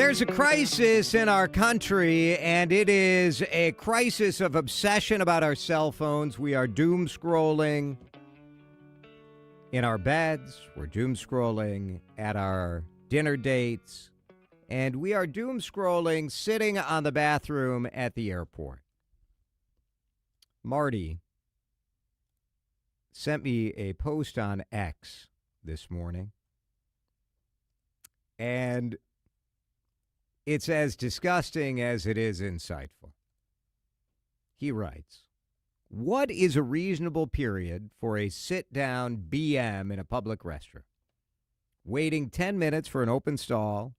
There's a crisis in our country, and it is a crisis of obsession about our cell phones. We are doom scrolling in our beds. We're doom scrolling at our dinner dates. And we are doom scrolling sitting on the bathroom at the airport. Marty sent me a post on X this morning. And it's as disgusting as it is insightful. He writes, what is a reasonable period for a sit-down BM in a public restroom? Waiting 10 minutes for an open stall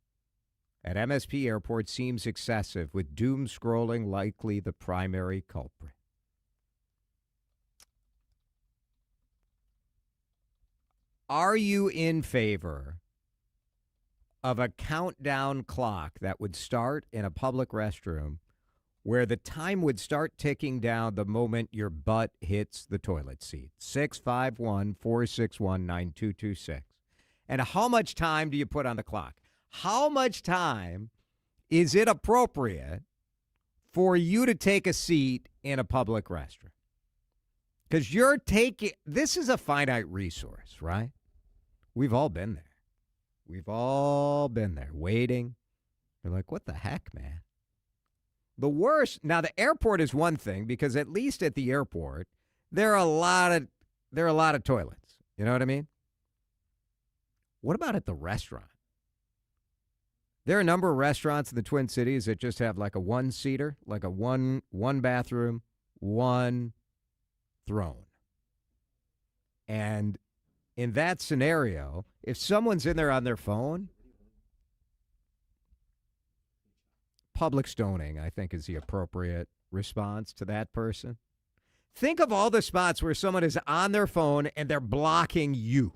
at MSP Airport seems excessive, with doom scrolling likely the primary culprit. Are you in favor of a countdown clock that would start in a public restroom where the time would start ticking down the moment your butt hits the toilet seat? 651-461-9226. And how much time do you put on the clock? How much time is it appropriate for you to take a seat in a public restroom? Because this is a finite resource, right? We've all been there. We've all been there waiting. You're like, what the heck, man? The worst. Now, the airport is one thing, because at least at the airport, there are a lot of toilets. You know what I mean? What about at the restaurant? There are a number of restaurants in the Twin Cities that just have like a one-seater, like a one bathroom, one throne. And in that scenario, if someone's in there on their phone, public stoning, I think, is the appropriate response to that person. Think of all the spots where someone is on their phone and they're blocking you.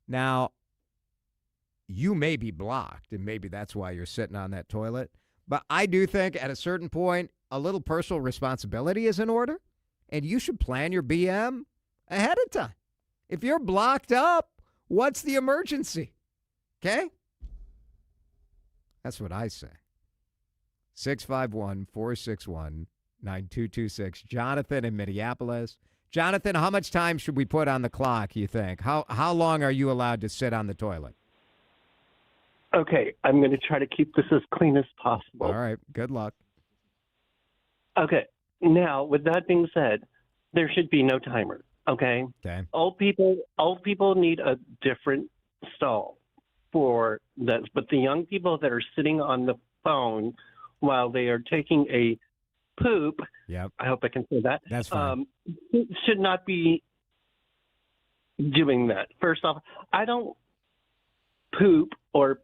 Now, you may be blocked, and maybe that's why you're sitting on that toilet. But I do think at a certain point, a little personal responsibility is in order, and you should plan your BM ahead of time. If you're blocked up, what's the emergency? Okay? That's what I say. 651-461-9226. Jonathan in Minneapolis. Jonathan, how much time should we put on the clock, you think? How long are you allowed to sit on the toilet? Okay, I'm going to try to keep this as clean as possible. All right, good luck. Okay, now, with that being said, there should be no timer, okay? Okay. Old people need a different stall for this, but the young people that are sitting on the phone while they are taking a poop, yep. I hope I can say that, that's fine. Should not be doing that. First off, I don't poop or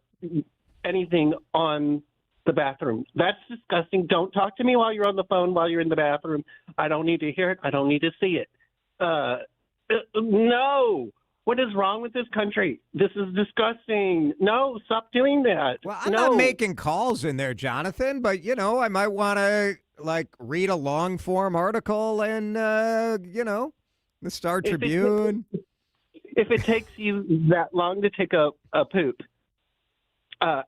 anything on the bathroom. That's disgusting. Don't talk to me while you're on the phone, while you're in the bathroom. I don't need to hear it. I don't need to see it. No. What is wrong with this country? This is disgusting. No, stop doing that. Well, I'm not making calls in there, Jonathan, but, I might want to, read a long-form article and, the Star Tribune. If it takes you that long to take a poop,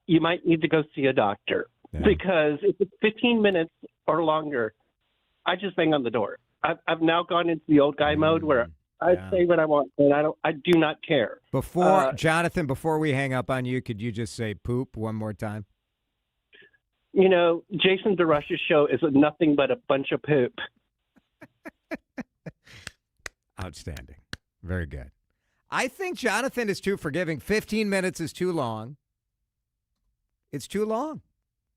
you might need to go see a doctor, because if it's 15 minutes or longer, I just bang on the door. I've now gone into the old guy mode where I say what I want, and I do not care. Jonathan, before we hang up on you, could you just say poop one more time? Jason DeRush's show is nothing but a bunch of poop. Outstanding. Very good. I think Jonathan is too forgiving. 15 minutes is too long. It's too long.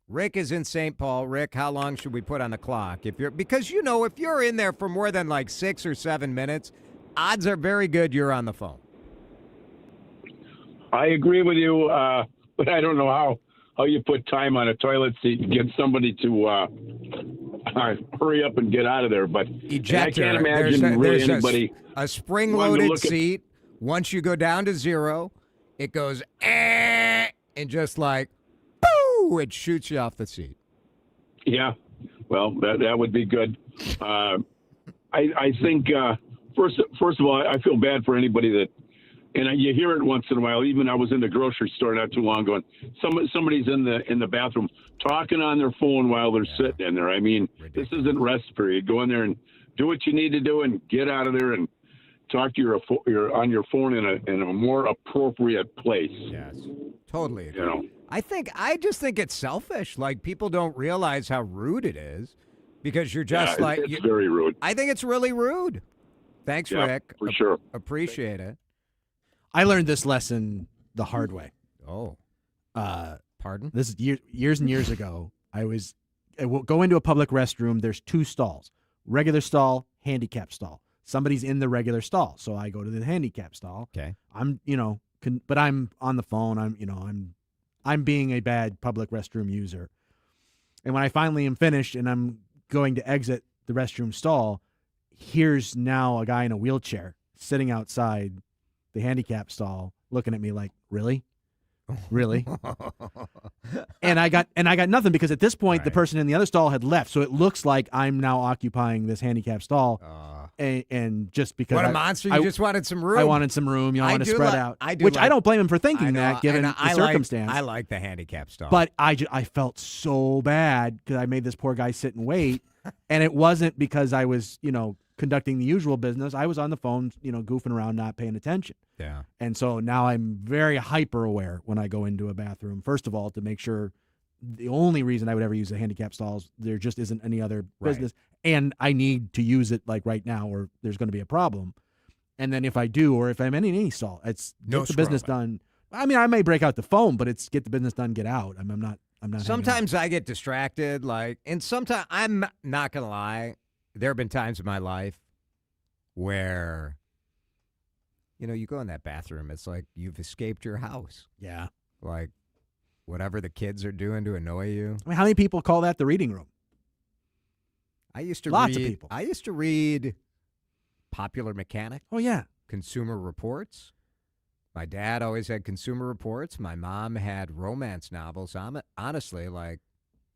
Rick is in St. Paul. Rick, how long should we put on the clock? Because if you're in there for more than 6 or 7 minutes, odds are very good you're on the phone. I agree with you, but I don't know how you put time on a toilet seat and get somebody to hurry up and get out of there. But Ejector. I can't imagine anybody. A spring-loaded seat. Once you go down to 0, it goes and just it shoots you off the seat. Yeah, well, that would be good. I think first of all, I feel bad for anybody that and you hear it once in a while. Even I was in the grocery store not too long ago, and somebody's in the bathroom talking on their phone while they're sitting in there. I mean, Ridiculous. This isn't rest period. Go in there and do what you need to do, and get out of there and talk to your on your phone in a more appropriate place. Yes, totally agree. You know. I just think it's selfish. Like, people don't realize how rude it is because you're just it's very rude. I think it's really rude. Thanks, Yeah, Rick. for sure. Appreciate it. I learned this lesson the hard way. Oh, pardon? This is years and years ago. I will go into a public restroom. There's 2 stalls: regular stall, handicap stall. Somebody's in the regular stall, so I go to the handicap stall. Okay. I'm, but I'm on the phone. I'm being a bad public restroom user. And when I finally am finished and I'm going to exit the restroom stall, here's now a guy in a wheelchair sitting outside the handicap stall looking at me like, really? Really? and I got nothing, because at this point the person in the other stall had left. So it looks like I'm now occupying this handicap stall. And just because What a monster. You just wanted some room. I wanted some room. I want to spread out. I don't blame him for thinking that, given the circumstance. I like the handicap stall. But I felt so bad because I made this poor guy sit and wait. And it wasn't because I was, conducting the usual business. I was on the phone, goofing around, not paying attention. Yeah. And so now I'm very hyper aware when I go into a bathroom. First of all, to make sure the only reason I would ever use a handicap stall is there just isn't any other business. And I need to use it like right now, or there's going to be a problem. And then if I do, or if I'm in any stall, it's get the business done. I mean, I may break out the phone, but it's get the business done, get out. I'm not. Sometimes I get distracted, and sometimes, I'm not going to lie, there have been times in my life where, you go in that bathroom, it's like you've escaped your house. Yeah. Like, whatever the kids are doing to annoy you. I mean, how many people call that the reading room? Lots of people. I used to read Popular Mechanic. Oh, yeah. Consumer Reports. My dad always had Consumer Reports. My mom had romance novels. Honestly,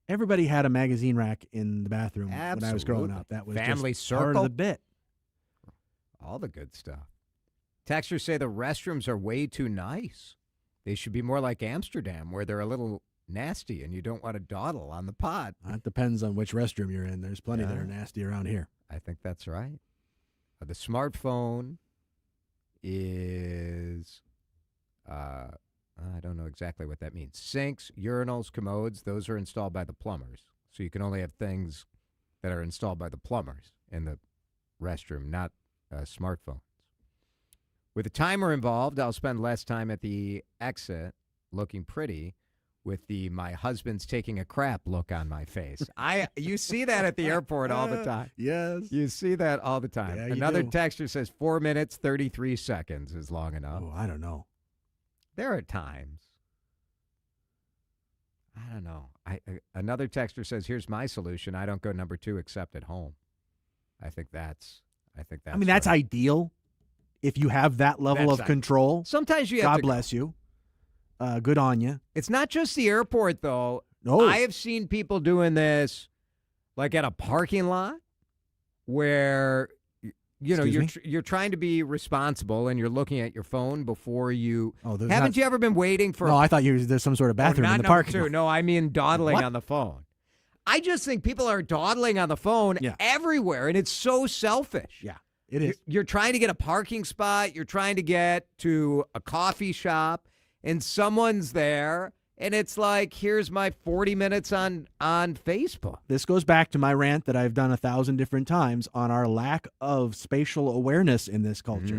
everybody had a magazine rack in the bathroom absolutely. when I was growing up. That was Family just Circle. part of the bit. All the good stuff. Texters say the restrooms are way too nice. They should be more like Amsterdam, where they're a little nasty and you don't want to dawdle on the pot. It depends on which restroom you're in. There's plenty that are nasty around here. I think that's right. The smartphone is, I don't know exactly what that means. Sinks, urinals, commodes, those are installed by the plumbers. So you can only have things that are installed by the plumbers in the restroom, not smartphones. With a timer involved, I'll spend less time at the exit looking pretty with the "my husband's taking a crap" look on my face. You see that at the airport all the time. Yes. You see that all the time. Yeah, you Another do. texter says 4 minutes, 33 seconds is long enough. Oh, I don't know. There are times. I don't know. Another texter says, "Here's my solution. I don't go number 2 except at home." I think that's I mean, that's ideal. If you have that level of control, sometimes you have God to bless you. Good on you. It's not just the airport, though. No. I have seen people doing this, like at a parking lot, where you're trying to be responsible and you're looking at your phone before you. Oh, haven't you ever been waiting for? No, I thought there's some sort of bathroom in the parking lot. No, I mean dawdling on the phone. I just think people are dawdling on the phone everywhere, and it's so selfish. Yeah, it is. You're trying to get a parking spot. You're trying to get to a coffee shop, and someone's there, and it's like, here's my 40 minutes on Facebook. This goes back to my rant that I've done 1,000 different times on our lack of spatial awareness in this culture.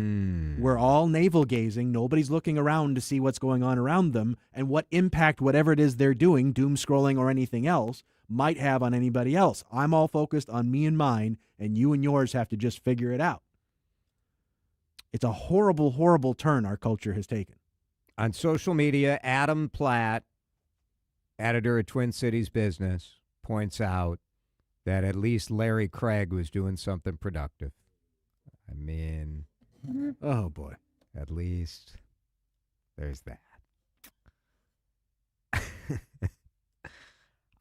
We're all navel gazing. Nobody's looking around to see what's going on around them and what impact whatever it is they're doing, doom scrolling or anything else, might have on anybody else. I'm all focused on me and mine, and you and yours have to just figure it out. It's a horrible, horrible turn our culture has taken. On social media, Adam Platt, editor of Twin Cities Business, points out that at least Larry Craig was doing something productive. I mean, oh boy, at least there's that.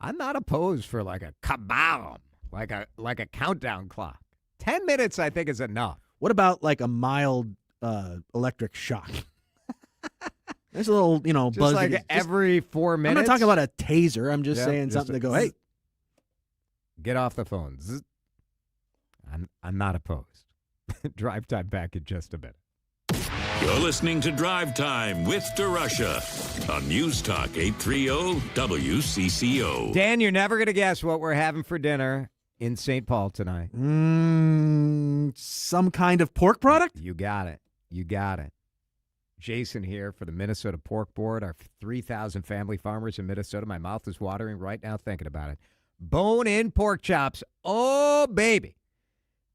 I'm not opposed for like a kabam, like a countdown clock. 10 minutes, I think, is enough. What about like a mild electric shock. There's a little, Just buzz. like every 4 minutes. I'm not talking about a taser. I'm just saying something to go, hey. Get off the phone. Zzz. I'm not opposed. Drive time back in just a minute. You're listening to Drive Time with DeRusha on News Talk 830 WCCO. Dan, you're never going to guess what we're having for dinner in St. Paul tonight. Some kind of pork product? You got it. You got it. Jason here for the Minnesota Pork Board, our 3,000 family farmers in Minnesota. My mouth is watering right now thinking about it. Bone-in pork chops. Oh, baby.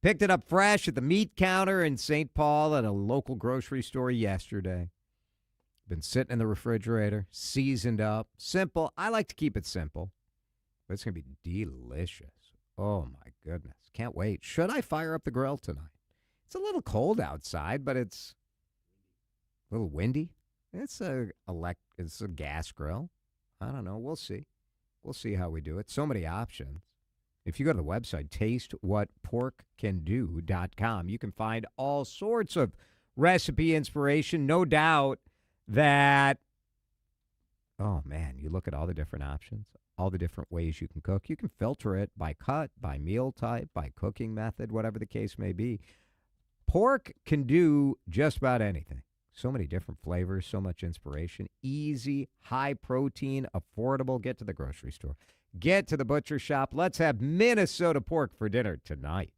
Picked it up fresh at the meat counter in St. Paul at a local grocery store yesterday. Been sitting in the refrigerator, seasoned up. Simple. I like to keep it simple. But it's going to be delicious. Oh, my goodness. Can't wait. Should I fire up the grill tonight? It's a little cold outside, but it's a little windy. It's a gas grill. I don't know. We'll see. We'll see how we do it. So many options. If you go to the website, tastewhatporkcando.com, you can find all sorts of recipe inspiration. No doubt that, oh, man, you look at all the different options, all the different ways you can cook. You can filter it by cut, by meal type, by cooking method, whatever the case may be. Pork can do just about anything. So many different flavors, so much inspiration. Easy, high protein, affordable. Get to the grocery store. Get to the butcher shop. Let's have Minnesota pork for dinner tonight.